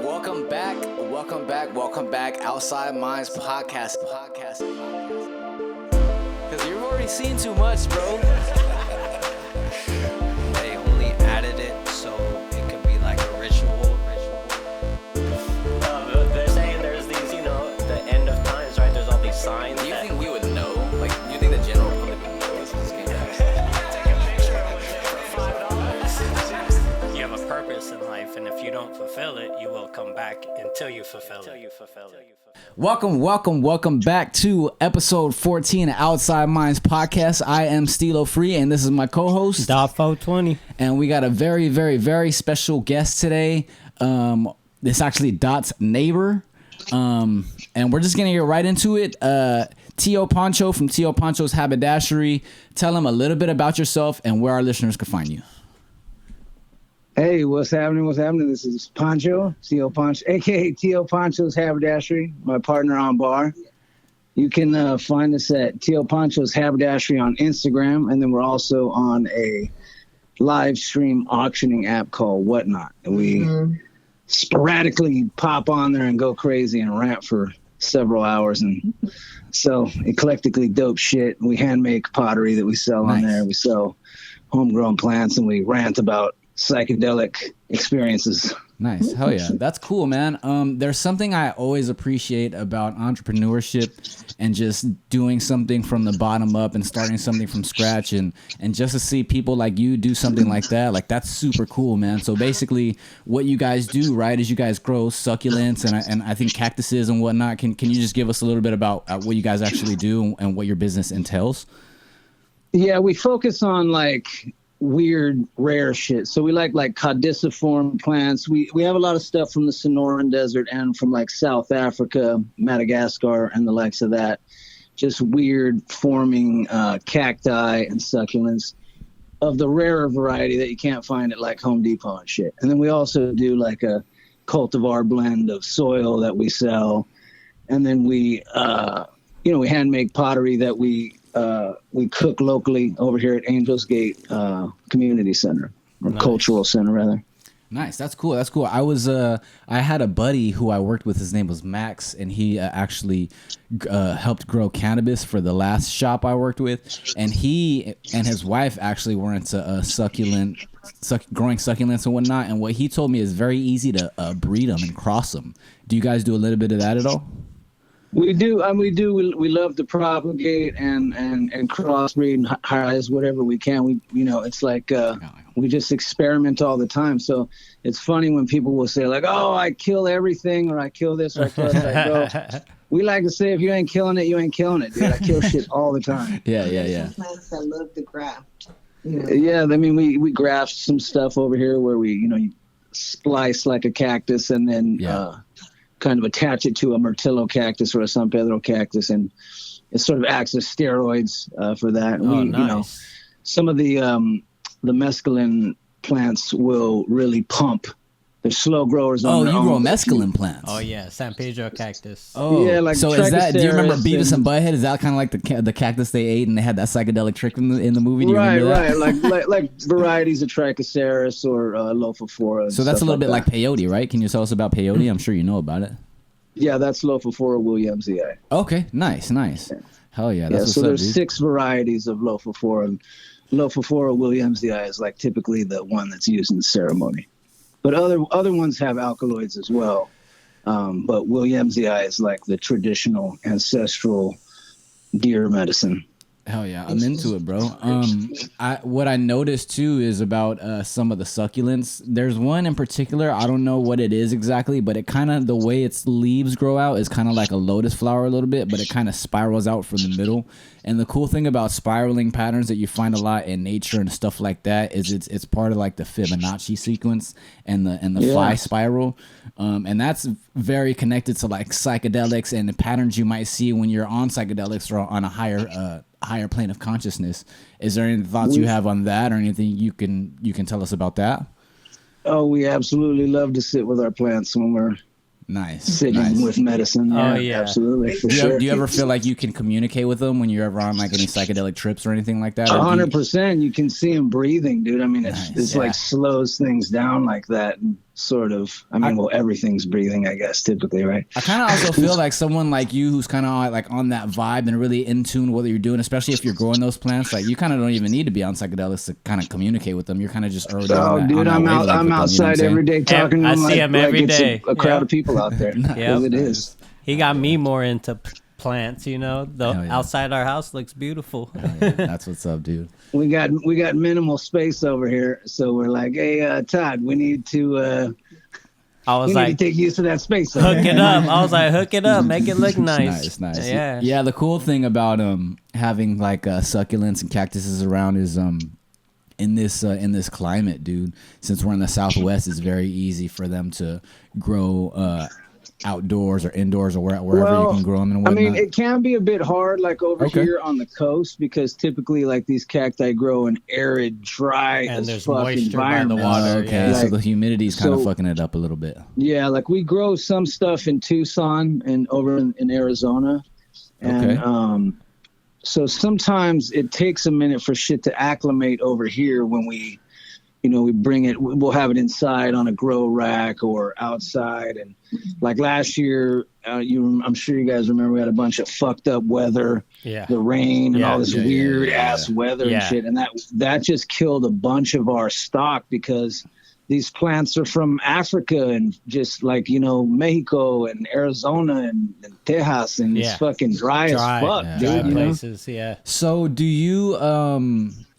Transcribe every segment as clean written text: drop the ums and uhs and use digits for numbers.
welcome back. Outside Minds podcast. Because you've already seen too much, bro. They only added it so it could be like a ritual. They're saying there's these, the end of times, right? There's all these signs. Do you think we would know? Like, do you think the general public would know this game? Take a picture for $5. You have a purpose in life, and if you don't fulfill it, you will come back until you fulfill it. Welcome back to episode 14 of Outside Minds podcast. I am Stilo Free, and this is my co-host Dot420, and we got a very, very, very special guest today. It's actually Dot's neighbor, and we're just gonna get right into it. Tio Pancho from Tio Pancho's Haberdashery. Tell him a little bit about yourself and where our listeners can find you. Hey, what's happening? This is Pancho, Tio Pancho, a.k.a. Tio Pancho's Haberdashery, my partner on bar. You can find us at Tio Pancho's Haberdashery on Instagram, and then we're also on a live stream auctioning app called Whatnot. And we sporadically pop on there and go crazy and rant for several hours and sell eclectically dope shit. We hand make pottery that we sell on there. We sell homegrown plants, and we rant about psychedelic experiences. Nice. Hell yeah. That's cool, man. There's something I always appreciate about entrepreneurship and just doing something from the bottom up and starting something from scratch, and just to see people like you do something like that, like that's super cool, man. So basically what you guys do, right, is you guys grow succulents and I think cactuses and whatnot. Can you just give us a little bit about what you guys actually do and what your business entails? Yeah, we focus on like weird, rare shit. So we like caudiciform plants. We have a lot of stuff from the Sonoran Desert and from like South Africa, Madagascar, and the likes of that. Just weird forming cacti and succulents of the rarer variety that you can't find at like Home Depot and shit. And then we also do like a cultivar blend of soil that we sell. And then we hand make pottery that we cook locally over here at Angels Gate Community Center, or Cultural Center, rather. Nice. That's cool. I had a buddy who I worked with. His name was Max, and he actually helped grow cannabis for the last shop I worked with. And he and his wife actually were into growing succulents and whatnot. And what he told me is very easy to breed them and cross them. Do you guys do a little bit of that at all? We do. We love to propagate and crossbreed and hires whatever we can. It's like we just experiment all the time. So it's funny when people will say like, "Oh, I kill everything," or "I kill this," or "I kill that." We like to say, if you ain't killing it, you ain't killing it, dude. I kill shit all the time. Yeah. Plants that love the graft. Yeah, I mean, we graft some stuff over here where we, you splice like a cactus and then kind of attach it to a Myrtillo cactus or a San Pedro cactus, and it sort of acts as steroids for that. And nice. Some of the mescaline plants will really pump. They're slow growers on their you own. grow mescaline plants. Oh yeah, San Pedro cactus. Oh yeah, like so is that? Do you remember Beavis and and Butthead? Is that kind of like the cactus they ate and they had that psychedelic trick in the movie? Do you remember that? Right. like varieties of Trichoceros or Lophophora. So that's a little bit like peyote, right? Can you tell us about peyote? I'm sure you know about it. Yeah, that's Lophophora williamsii. Okay, nice. Hell yeah, that's so what's there's up, dude. 6 varieties of Lophophora. And Lophophora williamsii is like typically the one that's used in the ceremony. But other ones have alkaloids as well. But williamsii is like the traditional ancestral deer medicine. Hell yeah, I'm into it, bro. What I noticed too is about some of the succulents. There's one in particular, I don't know what it is exactly, but it kind of, the way its leaves grow out is kind of like a lotus flower a little bit, but it kind of spirals out from the middle. And the cool thing about spiraling patterns that you find a lot in nature and stuff like that is it's part of like the Fibonacci sequence and the phi spiral. And that's very connected to like psychedelics and the patterns you might see when you're on psychedelics or on a higher plane of consciousness. Is there any thoughts you have on that, or anything you can tell us about that? Oh, we absolutely love to sit with our plants when we're sitting with medicine. Yeah, absolutely. Do you ever feel like you can communicate with them when you're ever on like any psychedelic trips or anything like that? 100%. You can see them breathing, dude. I mean, it's like slows things down like that. And sort of. I mean, well, everything's breathing, I guess, typically, right? I kind of also feel like someone like you who's kind of like on that vibe and really in tune with what you're doing, especially if you're growing those plants. Like you kind of don't even need to be on psychedelics to kind of communicate with them. You're kind of just already. Dude, I'm outside every day talking to I them. see him every day. A crowd of people out there. Yeah, it is. He got me more into plants. The outside our house looks beautiful. That's what's up, dude. We got minimal space over here, so we're like, hey, Todd, we need to. I was like, take use of that space. Hook it up. I was like, hook it up, make it look nice. Nice. Yeah. Yeah. The cool thing about having like succulents and cactuses around is in this climate, dude. Since we're in the Southwest, it's very easy for them to grow outdoors or indoors or wherever you can grow them and whatnot. I mean, it can be a bit hard, like over here on the coast, because typically, like these cacti grow in arid, dry and as there's fuck moisture by the environments. water. Okay, so the humidity's kind of fucking it up a little bit. Yeah, like we grow some stuff in Tucson and over in Arizona, and so sometimes it takes a minute for shit to acclimate over here when we bring it, we'll have it inside on a grow rack or outside. And like last year, I'm sure you guys remember we had a bunch of fucked up weather, the rain and all this weird ass weather and shit. And that just killed a bunch of our stock because these plants are from Africa and just like, Mexico and Arizona and Texas and it's fucking dry as fuck, dude. Dry places, So do you,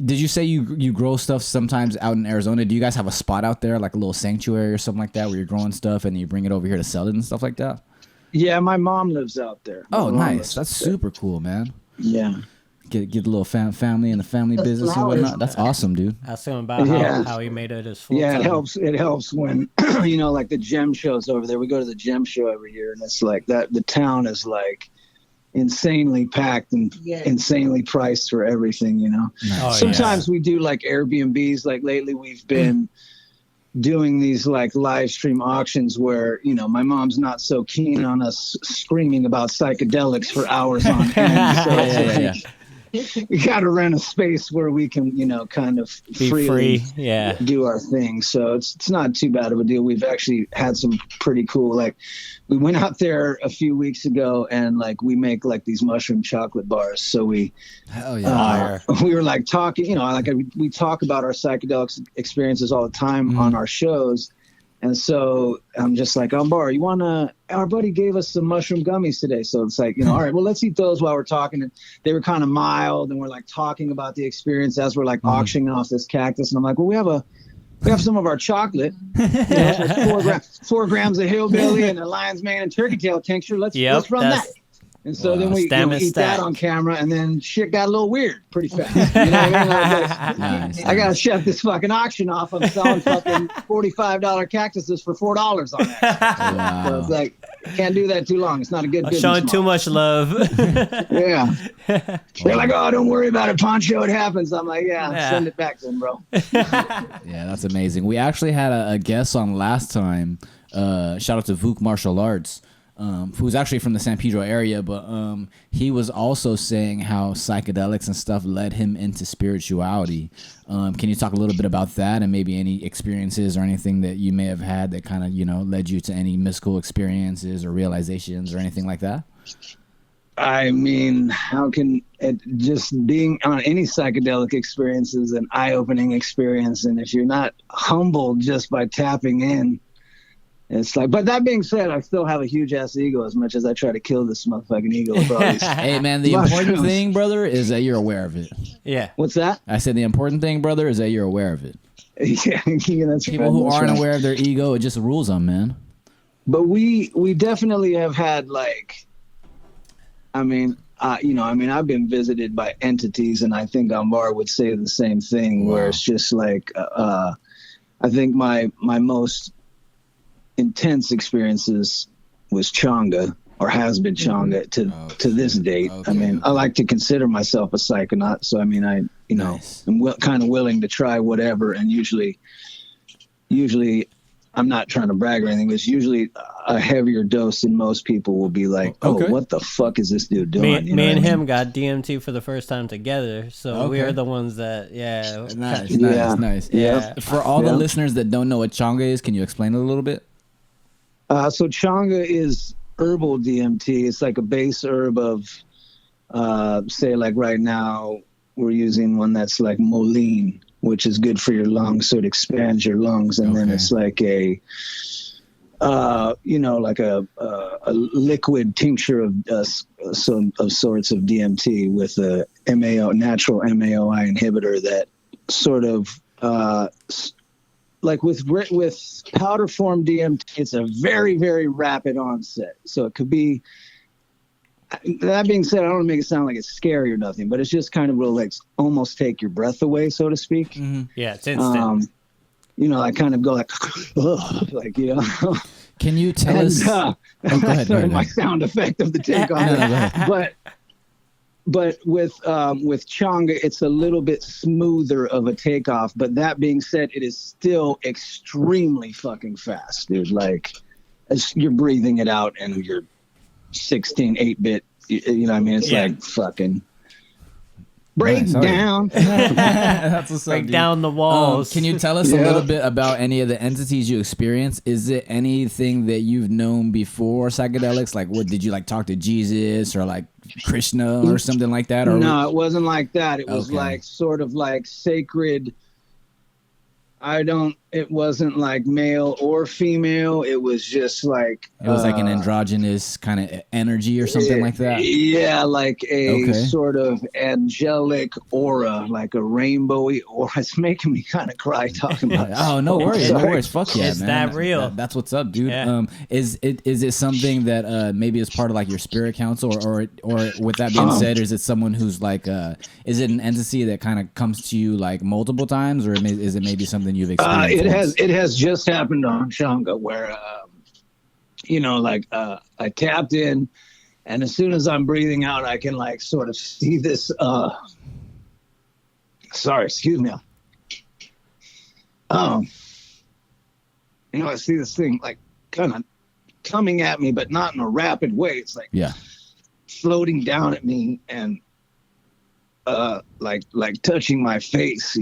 did you say you grow stuff sometimes out in Arizona? Do you guys have a spot out there, like a little sanctuary or something like that where you're growing stuff and you bring it over here to sell it and stuff like that? Yeah, my mom lives out there. Oh, nice. That's super cool, man. Yeah. Get a little family and the family business and whatnot. That's awesome, dude. Ask him about how he made it his full time. It helps when like the gem shows over there. We go to the gem show every year, and it's like that. The town is like insanely packed and insanely priced for everything. Sometimes we do like Airbnbs. Like lately, we've been doing these like live stream auctions where my mom's not so keen on us screaming about psychedelics for hours on end. So we got to rent a space where we can, kind of freely do our thing. So it's not too bad of a deal. We've actually had some pretty cool, like we went out there a few weeks ago and like we make like these mushroom chocolate bars. So we were like talking, like we talk about our psychedelic experiences all the time on our shows. And so I'm just like, Bar, our buddy gave us some mushroom gummies today. So it's like, all right, well, let's eat those while we're talking. And they were kind of mild and we're like talking about the experience as we're like auctioning off this cactus. And I'm like, well, we have some of our chocolate, like 4 grams of hillbilly and a lion's mane and turkey tail tincture. Let's run that. And so then we eat that on camera, and then shit got a little weird pretty fast. You know what I mean? I gotta shut this fucking auction off. I'm selling fucking $45 cactuses for $4 on that. So it's like, can't do that too long. It's not a good business showing model. too much love. They're like, oh, don't worry about it, Pancho. It happens. I'm like, send it back to them, bro. Yeah, that's amazing. We actually had a guest on last time. Shout out to Vuk Martial Arts. Who's actually from the San Pedro area, but he was also saying how psychedelics and stuff led him into spirituality. Can you talk a little bit about that and maybe any experiences or anything that you may have had that kind of, led you to any mystical experiences or realizations or anything like that? I mean, how can it just being on any psychedelic experience is an eye-opening experience, and if you're not humbled just by tapping in, it's like, but that being said, I still have a huge ass ego as much as I try to kill this motherfucking ego. Hey man, the important thing, brother, is that you're aware of it. Yeah. What's that? I said the important thing, brother, is that you're aware of it. That's people who aren't aware of their ego, it just rules them, man. But we definitely have had like, I've been visited by entities, and I think Ambar would say the same thing. Wow. Where it's just like, I think my most intense experiences was Changa, or has been Changa to this date. Okay. I mean, I like to consider myself a psychonaut, so I mean, I'm kind of willing to try whatever, and usually I'm not trying to brag or anything, but it's usually a heavier dose than most people will be like, oh, Okay. what the fuck is this dude doing? Me, You know me what and I mean? him got DMT for the first time together, so we Okay. are the ones that, yeah. Nice, Yeah. nice. Yeah. For all the Yeah. listeners that don't know what changa is, can you explain it a little bit? So changa is herbal DMT. It's like a base herb of, say, like right now, we're using one that's like moline, which is good for your lungs, so it expands your lungs, and then Okay. it's like a, like a liquid tincture of sorts of DMT with a natural MAOI inhibitor that sort of like with powder form DMT, it's a very, very rapid onset. So it could be. That being said, I don't want to make it sound like it's scary or nothing, but it's just kind of will like almost take your breath away, so to speak. Mm-hmm. Yeah, it's instant. I kind of go like, ugh, like, Can you tell us? go ahead, go ahead. my sound effect of the takeoff. No, go ahead. But with changa, it's a little bit smoother of a takeoff. But that being said, it is still extremely fucking fast, dude. Like, as you're breathing it out and you're 8-bit, you know what I mean? It's like fucking break Nice, okay. down. That's what's up, Break dude. down the walls. Can you tell us a Yeah. little bit about any of the entities you experience? Is it anything that you've known before psychedelics? Like, what did you like talk to Jesus or like Krishna or something like that? Or No, it wasn't like that. It was Okay. like sort of like sacred. It wasn't like male or female. It was just like. it was like an androgynous kind of energy or something like that? Yeah, like a Okay. sort of angelic aura, like a rainbowy aura. It's making me kind of cry talking about it. Oh, no worries, no worries. Fuck yeah, It's man. that real. That's what's up, dude. Yeah. Is it something that maybe is part of like your spirit council, or with that being said, is it someone who's like, is it an entity that kind of comes to you like multiple times, or is it maybe something you've experienced? It has just happened on Changa where, I tapped in, and as soon as I'm breathing out, I can like sort of see this. Sorry, excuse me. I see this thing like kind of coming at me, but not in a rapid way. It's like Yeah. floating down at me and like touching my face,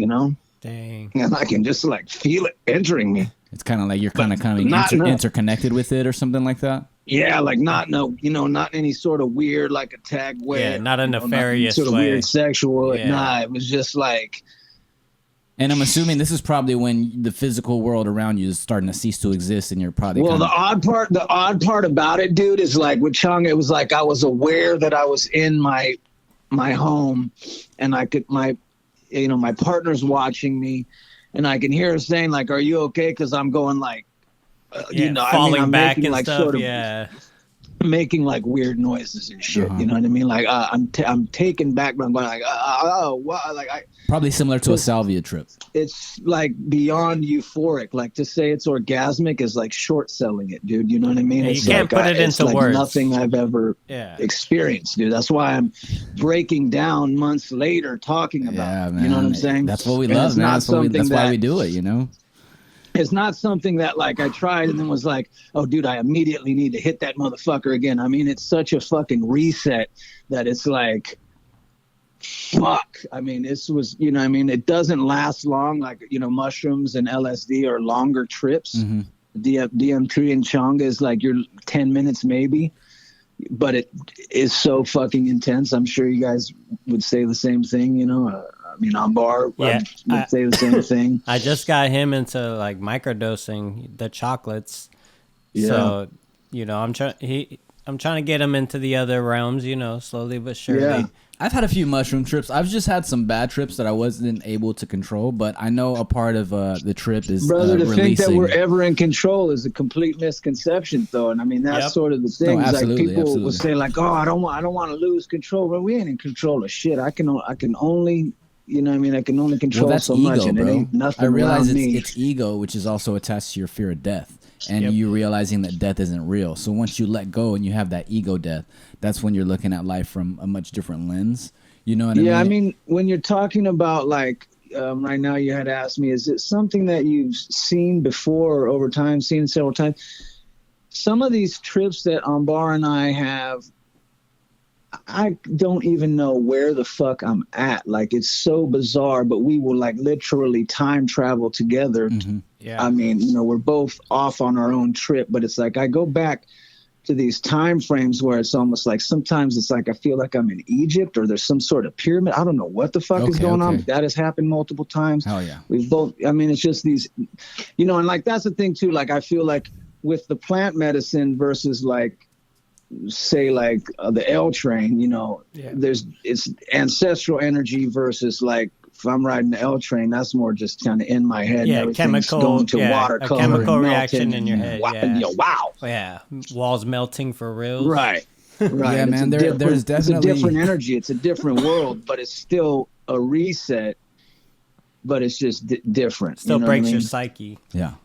Dang. and I can just like feel it entering me. It's kind of like you're kind of coming not- interconnected with it or something like that. Yeah, like not in any sort of weird like attack way. Yeah, not a you know, not nefarious sort of way. weird sexual. Yeah. Nah, it was just like And I'm assuming this is probably when the physical world around you is starting to cease to exist, and you're probably well, kinda, the odd part about it, dude, is like with Changa, it was like I was aware that I was in my home, and I could my partner's watching me, and I can hear her saying like, "Are you okay?" Because I'm going like, falling I'm back making, and like, stuff. sort of Yeah. making like weird noises and shit. Uh-huh. You know what I mean? Like I'm taken back, but I'm going like, oh, what? Like probably similar to a salvia trip. it's like beyond euphoric. Like to say it's orgasmic is like short selling it, dude. You know what I mean? Yeah, It's you can't like, put it it's into like words. nothing I've ever Yeah. experienced, dude. That's why I'm breaking down months later talking about Yeah, it. man. You know what I'm saying? That's what we And love, it's man. not That's something why that- we do it. It's not something that like I tried and then was like, oh, dude, I immediately need to hit that motherfucker again. I mean, it's such a fucking reset that it's like, fuck. I mean, this was, it doesn't last long. Like, mushrooms and LSD are longer trips. Mm-hmm. DMT and Changa is like your 10 minutes maybe, but it is so fucking intense. I'm sure you guys would say the same thing, on bar, Yeah, would say the same thing. I just got him into like microdosing the chocolates. Yeah. So, I'm trying to get him into the other realms, slowly but surely. Yeah. I've had a few mushroom trips. I've just had some bad trips that I wasn't able to control, but I know a part of the trip is Brother, to think releasing. that we're ever in control is a complete misconception, though. And I mean, that's Yep. sort of the thing. No, It's absolutely, like people will absolutely. say, like, "Oh, I don't want to lose control," but we ain't in control of shit. I can only, I can only control Well, that's so ego, much, and it bro. ain't nothing I realize around me. it's ego, which is also attached to your fear of death, and Yep. you realizing that death isn't real. So once you let go and you have that ego death, that's when you're looking at life from a much different lens. You know what I mean? Yeah, I mean, when you're talking about like right now you had asked me, is it something that you've seen before or over time, seen several times? Some of these trips that Ambar and I have, I don't even know where the fuck I'm at. Like, it's so bizarre, but we will like literally time travel together. Mm-hmm. Yeah. I mean, we're both off on our own trip, but it's like I go back to these time frames where it's almost like sometimes it's like I feel like I'm in Egypt or there's some sort of pyramid. I don't know what the fuck is going on. But that has happened multiple times. Hell yeah. We've both, I mean, it's just these, and like that's the thing too. Like I feel like with the plant medicine versus like, say like the L train, it's ancestral energy versus like if I'm riding the L train, that's more just kind of in my head. Yeah, everything's chemical, going to water a color chemical and reaction melting in your and head. wow, Yeah. Wow. Yeah, walls melting for real. Right. Right. Yeah, It's man. There's definitely it's a different energy. It's a different world, but it's still a reset. But it's just different. Still breaks your psyche. psyche. Yeah.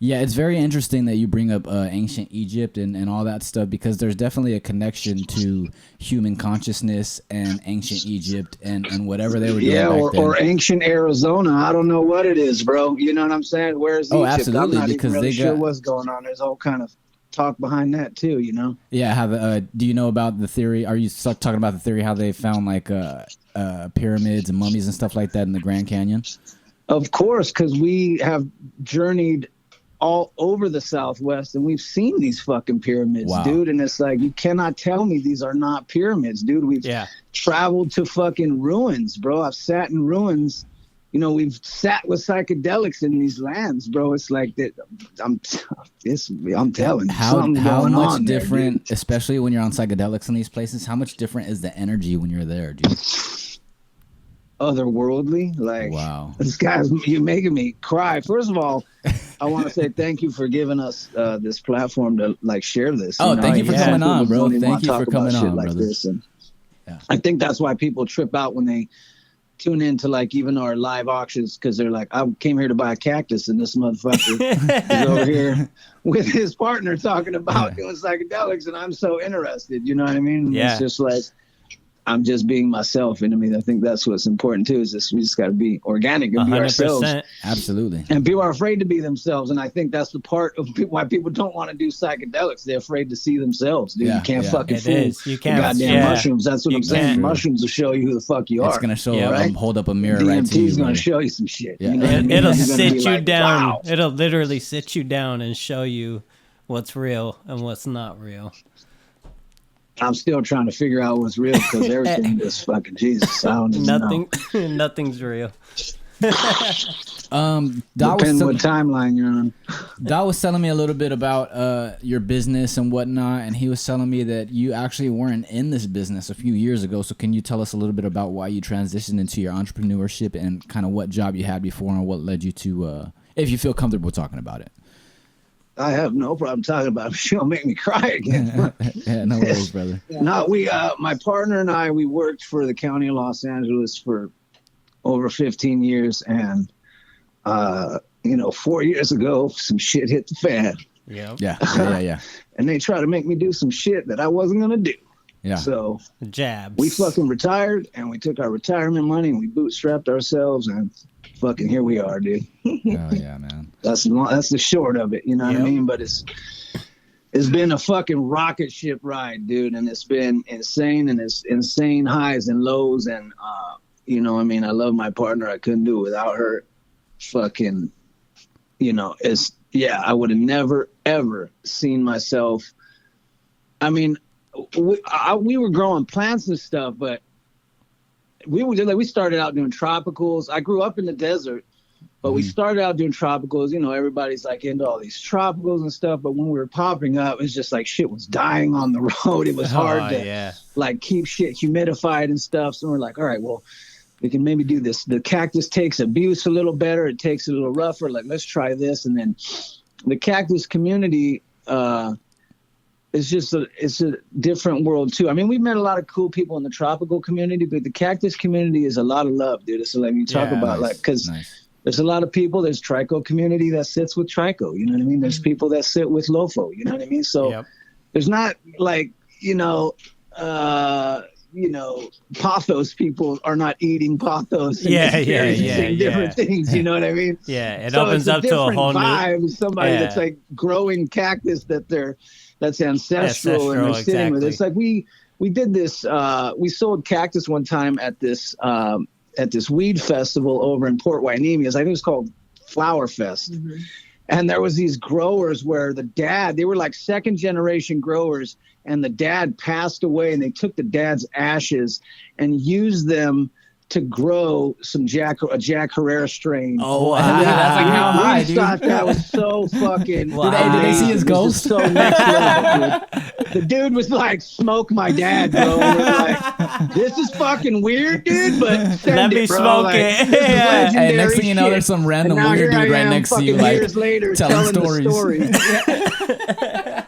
Yeah, it's very interesting that you bring up ancient Egypt and all that stuff because there's definitely a connection to human consciousness and ancient Egypt and whatever they were doing back then. Or ancient Arizona. I don't know what it is, bro. You know what I'm saying? Where's Egypt? Absolutely, I'm not because even really they sure got what's going on. There's all kind of talk behind that too, Yeah, do you know about the theory? Are you talking about the theory how they found like pyramids and mummies and stuff like that in the Grand Canyon? Of course, because we have journeyed all over the Southwest and we've seen these fucking pyramids, dude. And it's like, you cannot tell me these are not pyramids, dude. We've traveled to fucking ruins, bro. I've sat in ruins. We've sat with psychedelics in these lands, bro. It's like that. I'm telling you, how going much on different, there, especially when you're on psychedelics in these places. How much different is the energy when you're there, dude? Otherworldly, like, wow, this guy's, you're making me cry. First of all, I want to say thank you for giving us this platform to like share this. Thank you for coming on, bro. Thank you for coming on, like brother. This. And I think that's why people trip out when they tune into like even our live auctions, because they're like, I came here to buy a cactus and this motherfucker is over here with his partner talking about doing psychedelics and I'm so interested. You know what I mean? Yeah. It's just like, I'm just being myself. And I mean, I think that's what's important too, is this, we just got to be organic and be 100%. ourselves. Absolutely. And people are afraid to be themselves. And I think that's the part of why people don't want to do psychedelics. They're afraid to see themselves, dude. You can't fucking fool You can't, goddamn mushrooms. That's what I'm saying. can't. Mushrooms will show you who the fuck you are. It's going to show right? hold up a mirror right to you. DMT's going to show you some shit. Yeah. You know what I mean? It'll You're gonna sit be you like, down. wow. It'll literally sit you down and show you what's real and what's not real. I'm still trying to figure out what's real because everything is fucking Jesus. I don't even know. Nothing's real. Depends what timeline you're on. Dot was telling me a little bit about your business and whatnot, and he was telling me that you actually weren't in this business a few years ago. So can you tell us a little bit about why you transitioned into your entrepreneurship and kind of what job you had before and what led you to, if you feel comfortable talking about it? I have no problem talking about it. She'll make me cry again. Yeah, no worries, brother. No, my partner and I, we worked for the County of Los Angeles for over 15 years. And, 4 years ago, some shit hit the fan. Yeah. And they tried to make me do some shit that I wasn't going to do. Yeah. So Jabs. we fucking retired and we took our retirement money and we bootstrapped ourselves and fucking here we are, dude. Oh yeah, man. That's the short of it, you know what I mean? But it's been a fucking rocket ship ride, dude, and it's been insane, and it's insane highs and lows, and I love my partner. I couldn't do it without her. Fucking, I would have never ever seen myself. I mean, we were growing plants and stuff, but we started out doing tropicals. I grew up in the desert, but we started out doing tropicals. Everybody's like into all these tropicals and stuff. But when we were popping up, it's just like shit was dying on the road. It was hard to like keep shit humidified and stuff. So we're like, all right, well, we can maybe do this. The cactus takes abuse a little better. It takes a little rougher. Like, let's try this. And then the cactus community, it's a different world too. I mean, we've met a lot of cool people in the tropical community, but the cactus community is a lot of love, dude. It's like you talk about because there's a lot of people. There's tricho community that sits with tricho. You know what I mean? There's people that sit with lofo. You know what I mean? So there's not like pothos people are not eating pothos. And Yeah, experiencing different things. You know what I mean? Yeah, it So opens it's up to a whole vibe. new Somebody that's like growing cactus that's ancestral and they're sitting with. It's like we did this. We sold cactus one time at this weed festival over in Port Hueneme. I think it was called Flower Fest. Mm-hmm. And there was these growers where they were like second generation growers, and the dad passed away, and they took the dad's ashes and used them to grow a Jack Herrera strain. Oh, wow. That's like how high, dude. Thought that was so fucking. Wow. Did they see his ghost? So next level, dude. The dude was like, "Smoke my dad, bro." And we're like, "This is fucking weird, dude." But let me smoke it. Yeah. Hey, next thing you know, there's some random weird dude right next to you, like years later, telling stories. The story.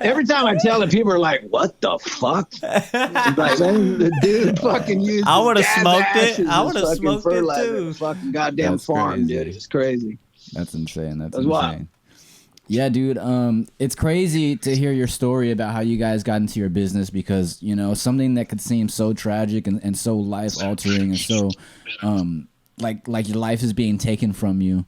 Every time I tell it, people are like, "What the fuck?" Like, the dude fucking used. I would have smoked it. I would have smoked it too. Fucking goddamn farm, dude. It's crazy. That's insane. That's insane. Wild. Yeah, dude. It's crazy to hear your story about how you guys got into your business, because something that could seem so tragic and so life altering and so like your life is being taken from you.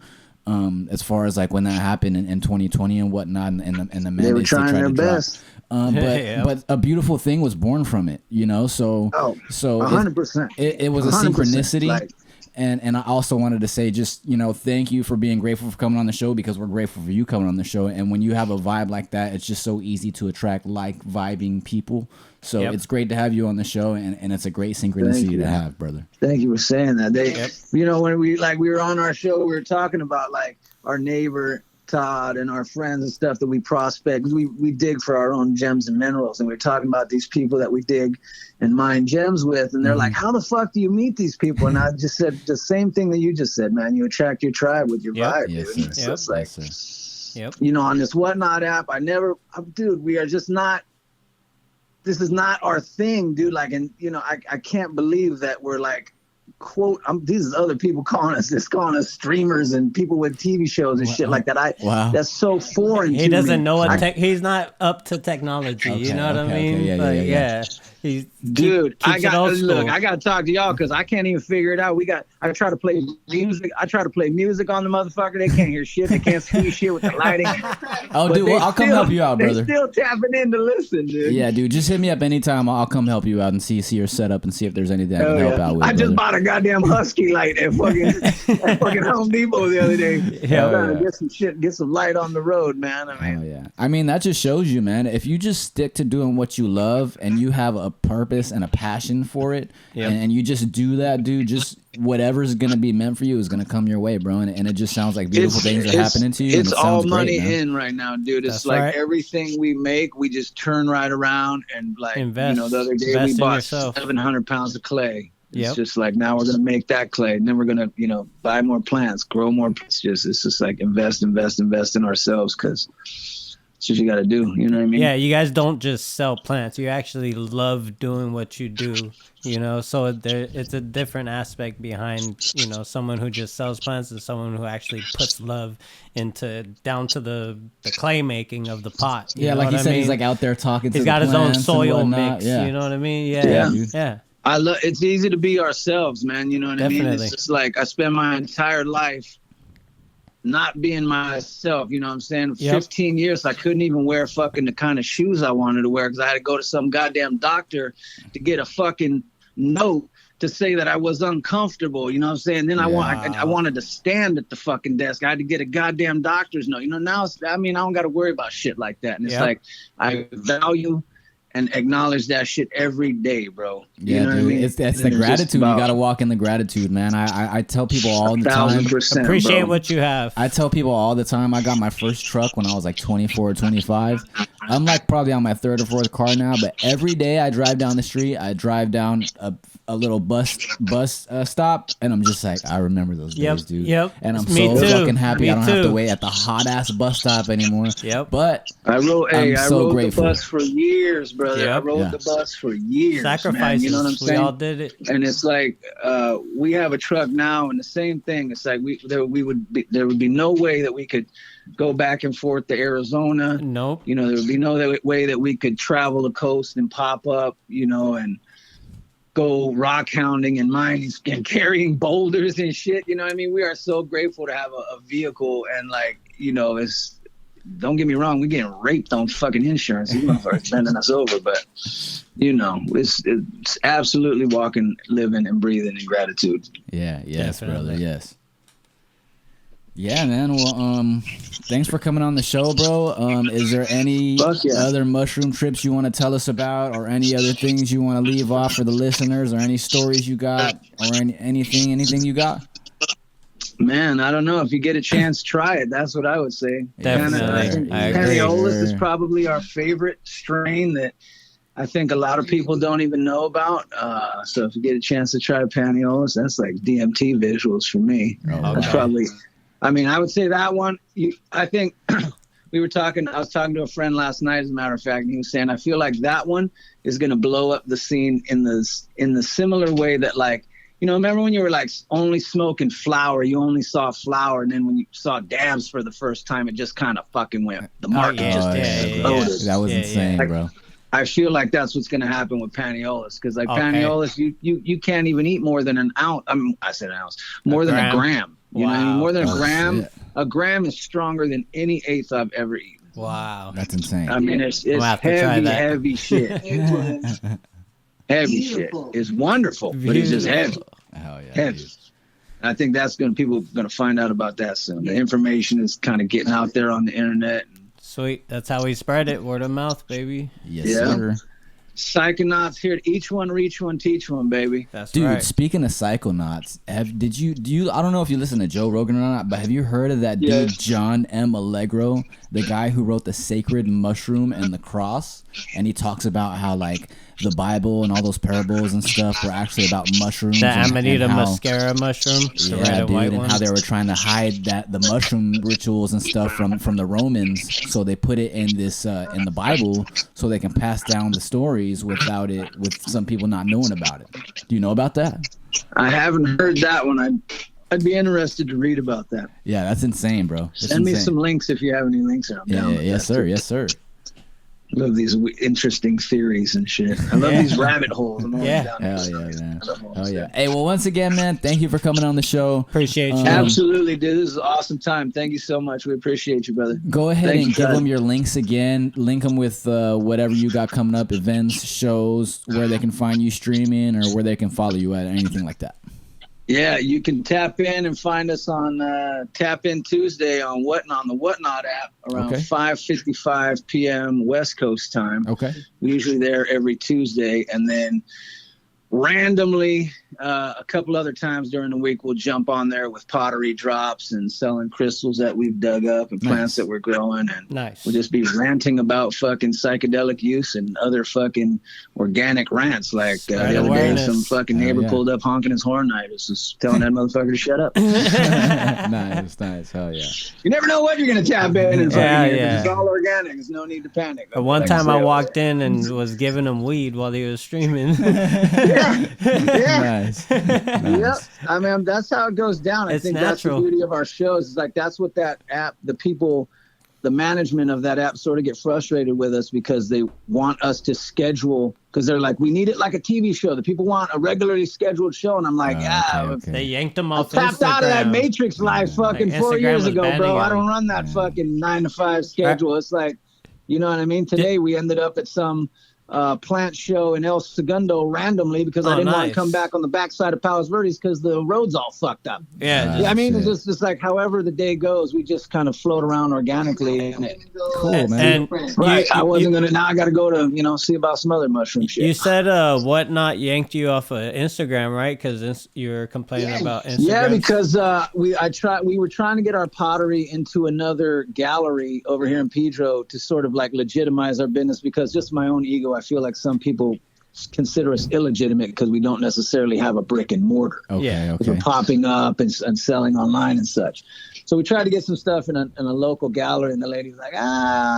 As far as like when that happened in 2020 and whatnot, and the mandates they were trying their best. But a beautiful thing was born from it, So 100%. It was a synchronicity. And I also wanted to say just, thank you for being grateful for coming on the show, because we're grateful for you coming on the show. And when you have a vibe like that, it's just so easy to attract vibing people. So it's great to have you on the show, and it's a great synchronicity to have, brother. Thank you for saying that. When we were on our show, we were talking about like our neighbor Todd and our friends and stuff that we prospect. We dig for our own gems and minerals, and we're talking about these people that we dig and mine gems with, and they're like, "How the fuck do you meet these people?" And I just said the same thing that you just said, man. You attract your tribe with your vibe, dude. So it's like, on this Whatnot app, we are just not. This is not our thing, dude. Like, and I can't believe that we're like, quote, these other people calling us streamers and people with TV shows and shit like that. That's so foreign to me. He doesn't know he's not up to technology. Okay, you know what I mean? Yeah. Dude, I gotta talk to y'all because I can't even figure it out. I try to play music. I try to play music on the motherfucker. They can't hear shit. They can't see shit with the lighting. Dude, I'll come help you out, brother. They're still tapping in to listen, dude. Yeah, dude, just hit me up anytime. I'll come help you out and see your setup and see if there's anything I can help out with. I just bought a goddamn husky light at fucking Home Depot the other day. Trying to get some shit, get some light on the road, man. I mean, that just shows you, man. If you just stick to doing what you love and you have a purpose and a passion for it, and you just do that, dude, just whatever's gonna be meant for you is gonna come your way, bro. And it just sounds like beautiful things are happening to you. It's all money great, in right now, dude. It's like everything we make, we just turn right around and like invest. The other day we bought 700 pounds of clay. It's just like, now we're gonna make that clay, and then we're gonna buy more plants, grow more. It's just like invest in ourselves, because that's what you got to do. You know what I mean? Yeah, you guys don't just sell plants. You actually love doing what you do, so it's a different aspect behind, someone who just sells plants and someone who actually puts love down to the clay making of the pot. Yeah, like he said, he's like out there talking to the plants. He's got his own soil mix, yeah. you know what I mean? Yeah. It's easy to be ourselves, man. You know what Definitely. I mean? It's just like I spend my entire life not being myself, you know what I'm saying? 15 years, I couldn't even wear fucking the kind of shoes I wanted to wear because I had to go to some goddamn doctor to get a fucking note to say that I was uncomfortable, you know what I'm saying? Then I wanted to stand at the fucking desk. I had to get a goddamn doctor's note. Now I don't got to worry about shit like that. And it's like, I value and acknowledge that shit every day, bro. You know what I mean? It's the gratitude. You got to walk in the gratitude, man. I tell people all the time. 1,000%, appreciate bro. what you have. I tell people all the time. I got my first truck when I was like 24 or 25. I'm like probably on my third or fourth car now, but every day I drive down the street, I drive down a little bus stop, and I'm just like, I remember those days, dude. And I'm so fucking happy I don't have to wait at the hot ass bus stop anymore. But I rode grateful. the bus for years, brother. I rode the bus for years. Sacrifices. Man. You know what I'm saying? We all did it. And it's like we have a truck now, and the same thing. It's like there would be no way that we could go back and forth to Arizona. Nope. There would be no way that we could travel the coast and pop up. And go rock hounding and mining and carrying boulders and shit. You know what I mean? We are so grateful to have a vehicle, and like, you know, it's, don't get me wrong, we're getting raped on fucking insurance. These motherfuckers bending us over, but you know, it's absolutely walking, living, and breathing in gratitude. Yeah, yes, Definitely. brother, yes. Yeah, man. Well, thanks for coming on the show, bro. Is there any Fuck yeah. other mushroom trips you want to tell us about, or any other things you want to leave off for the listeners, or any stories you got, or anything you got? Man, I don't know. If you get a chance, try it. That's what I would say. Definitely. I think I agree. Paniolus is probably our favorite strain that I think a lot of people don't even know about. So if you get a chance to try Paniolus, that's like DMT visuals for me. That's probably, I mean, I would say that one. I think I was talking to a friend last night, as a matter of fact, and he was saying, I feel like that one is going to blow up the scene in the similar way that, like, you know, remember when you were like only smoking flower, you only saw flower, and then when you saw dabs for the first time, it just kind of fucking went, the market exploded. That was insane, Like, bro. I feel like that's what's going to happen with Paniolus, because like Paniolus, you can't even eat more than an ounce. I mean, I said an ounce, more than a gram. You know what I mean? More than a gram. Shit. A gram is stronger than any eighth I've ever eaten. Wow. That's insane. I mean, it's have to try that. heavy shit. Heavy shit. It's wonderful, but it's just heavy. Hell yeah. Heavy. Dude. I think people are going to find out about that soon. The information is kind of getting out there on the internet. Sweet. That's how we spread it. Word of mouth, baby. Yes, Yeah. sir. Psychonauts here. Each one, reach one, teach one, baby. That's Dude, right. speaking of Psychonauts, do you I don't know if you listen to Joe Rogan or not, but have you heard of that dude John M. Allegro, the guy who wrote The Sacred Mushroom and the Cross? And he talks about how like the Bible and all those parables and stuff were actually about mushrooms. The and Amanita how, muscara mushroom. The red yeah, and dude, white and one. how they were trying to hide the mushroom rituals and stuff from the Romans, so they put it in this in the Bible so they can pass down the stories with some people not knowing about it. Do you know about that? I haven't heard that one. I'd be interested to read about that. Yeah, that's insane, bro. That's Send me insane. some links if you have any links. I'm down with Yes, that, sir. too. Yes, sir. I love these interesting theories and shit. I love these rabbit holes. I'm always Yeah. down Hell these yeah, rabbit man. holes. Hell yeah. Hey, well, once again, man, thank you for coming on the show. Appreciate you. Absolutely, dude. This is an awesome time. Thank you so much. We appreciate you, brother. Go ahead Thank and you, give guys. them your links again. Link them with whatever you got coming up, events, shows, where they can find you streaming or where they can follow you at, anything like that. Yeah, you can tap in and find us on Tap In Tuesday on the Whatnot app around 5:55 p.m. West Coast time. Okay. We're usually there every Tuesday, and then randomly a couple other times during the week we'll jump on there with pottery drops and selling crystals that we've dug up and plants that we're growing, and Nice. we'll just be ranting about fucking psychedelic use and other fucking organic rants. Like the other day, awareness. some fucking neighbor yeah. pulled up honking his horn at us, just telling that motherfucker to shut up. Nice. Hell yeah. You never know what you're gonna tap in and Yeah, fucking yeah. It's all organic. There's no need to panic. But one Like time say, I walked in and was giving him weed while he was streaming. Yeah. Nice. Yep. I mean, that's how it goes down. I It's think natural. that's the beauty of our shows. It's like that's what that app, the management of that app sort of get frustrated with us because they want us to schedule, because they're like, we need it like a TV show. The people want a regularly scheduled show. And I'm like, okay. They yanked him I off tapped Instagram. out of that Matrix life fucking Like, 4 Instagram years was ago, banning bro. I him. don't run that fucking 9 to 5 schedule. It's like, you know what I mean? Today we ended up at some plant show in El Segundo randomly because I didn't want nice. to come back on the backside of Palos Verdes because the road's all fucked up. Yeah. Yeah, I mean, shit. it's just like however the day goes, we just kind of float around organically. And Cool, man. And right, I wasn't you, gonna. Now I got to go to see about some other mushroom shit. you said Whatnot yanked you off of Instagram, right? Because you were complaining about Instagram. Yeah, because we were trying to get our pottery into another gallery over here in Pedro to sort of like legitimize our business, because just my own ego, I feel like some people consider us illegitimate because we don't necessarily have a brick and mortar. Okay, Yeah. okay. We're popping up and selling online and such. So we tried to get some stuff in a local gallery, and the lady's like,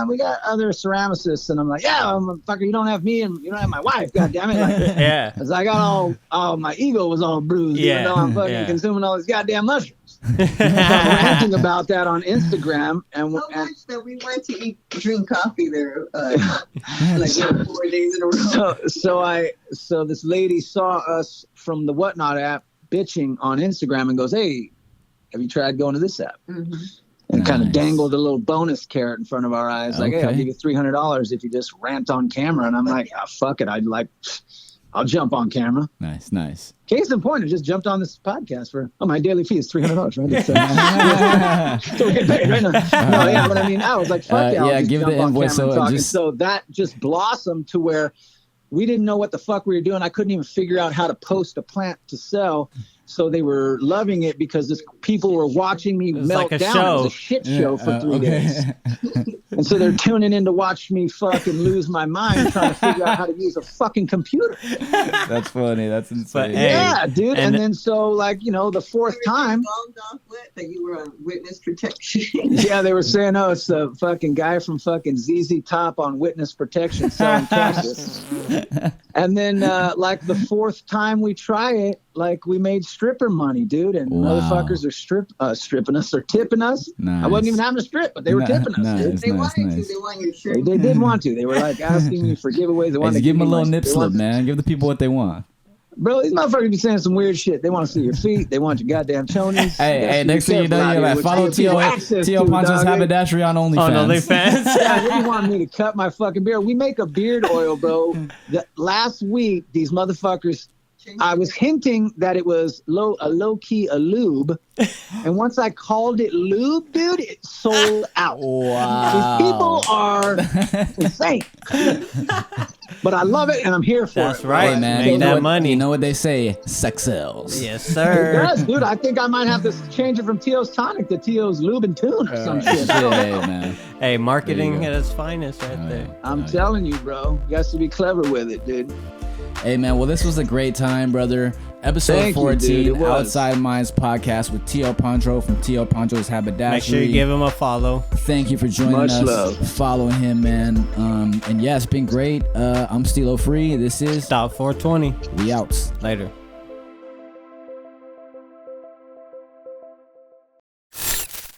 we got other ceramicists. And I'm like, yeah, motherfucker, you don't have me and you don't have my wife, goddammit. Like, Yeah. cause I got all my ego was all bruised, even though I'm fucking consuming all these goddamn mushrooms. ranting about that on Instagram, and So much that we went to drink coffee there, like 4 days in a row. So this lady saw us from the Whatnot app bitching on Instagram and goes, "Hey, have you tried going to this app?" Mm-hmm. And kind of Nice. dangled a little bonus carrot in front of our eyes, like, "Hey, I'll Okay. give you $300 if you just rant on camera." And I'm like, "Fuck it, I'll jump on camera." Nice. Case in point, I just jumped on this podcast for my daily fee is $300, right? It's, so we get paid right now. No, yeah, but I mean, I was like, "Fuck yeah, I'll yeah, just give jump the on invoice, camera and so talk." And just- so that just blossomed to where we didn't know what the fuck we were doing. I couldn't even figure out how to post a plant to sell. So they were loving it because people were watching me was melt like a down. show. It was a shit show for 3 okay. days. And so they're tuning in to watch me fucking lose my mind trying to figure out how to use a fucking computer. That's funny. That's insane. But, hey, Yeah, dude. And then so the fourth time, Logged off with that you were on witness protection. yeah, they were saying, "Oh, it's the fucking guy from fucking ZZ Top on witness protection selling cactus." And then the fourth time we try it, we made stripper money, dude, and Wow. motherfuckers are stripping us or tipping us. Nice. I wasn't even having to strip, but they were tipping us. Nice. Dude. They wanted nice. to. They want your shirt. They did want to. They were asking me for giveaways. They Hey, wanted just to give them a me little my- nip they slip, want- man. Give the people what they want. Bro, these motherfuckers be saying some weird shit. They want to see your feet. They want your goddamn chonies. Hey, next thing you know, careful out you're here like, what follow you give people access Tio to, Pancho's dog. Haberdashery on OnlyFans. On OnlyFans. Yeah, they want me to cut my fucking beard. We make a beard oil, bro. Last week, these motherfuckers, I was hinting that it was low-key a lube. And once I called it lube, dude, it sold out. Wow. These people are insane. But I love it, and I'm here for That's it. right, Hey, man. Make You know that what, money. You know what they say? Sex sells. Yes, It sir. does, dude. I think I might have to change it from Tio's Tonic to Tio's Lube and Tune or some shit. Hey, man. Hey, marketing There you at go. its finest right All there. right. I'm telling you, bro. You got to be clever with it, dude. Hey, man. Well, this was a great time, brother. Episode Thank you, 14, dude. It was. Outside Minds podcast with Tio Pancho from Tio Pancho's Haberdashery. Make sure you give him a follow. Thank you for joining Much us. love. Following him, man. And yeah, it's been great. I'm Stilo Free. This is Stop 420. We Outs. Later.